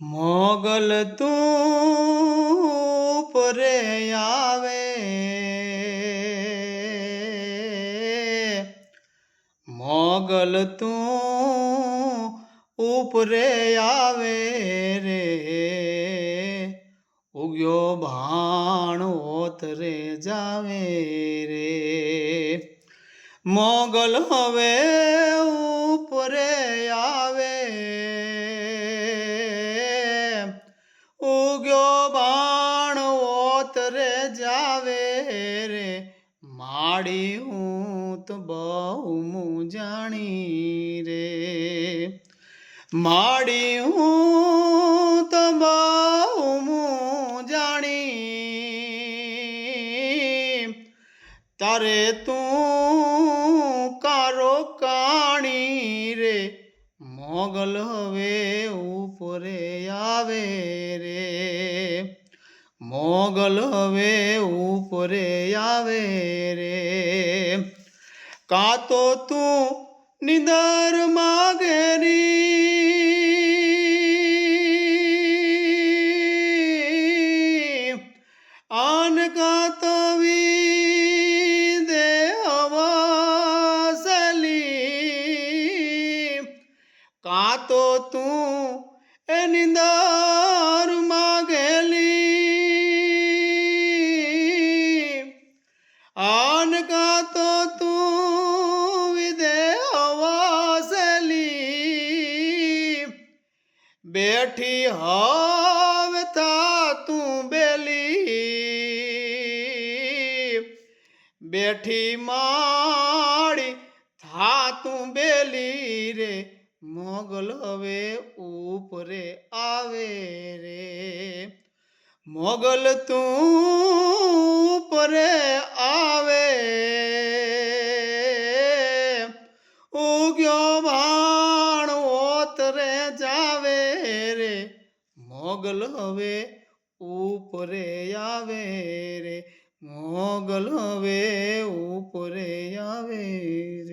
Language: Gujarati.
મોગલ તું પરે આવે, મોગલ તું ઉપરે આવે રે, ઉગ્યો ભાણ ઓતરે જાવે રે, મોગલ હવે ઉપરે આવે, ઉગ્યો બાણ ઓતરે જાવે રે, માડી હું તો બહુ મૂંઝાણી રે, માડી હું તો બહુ મૂંઝાણી, તારે તું કારો કાણી રે, મોગલ હવે ઉપરે આવે રે, મોગલ હવે ઉપરે આવે રે, કાં તો તું નિદર માગેરી, આન કાં તો વિદે હવાસલી, કાં તો તું એ નિદર માગેલી, આન કાં તો તું વિદે હવાસલી, બેઠી હવે થા તું બેલી, બેઠી માડી થા તું બેલી રે, મોગલ હવે ઉપરે આવે રે, મોગલ તું ઉપરે આવે, ઉગ્યો ભાણ ઓતરે જાવે રે, મોગલ હવે ઉપરે આવે રે, મોગલ હવે ઉપરે આવે રે.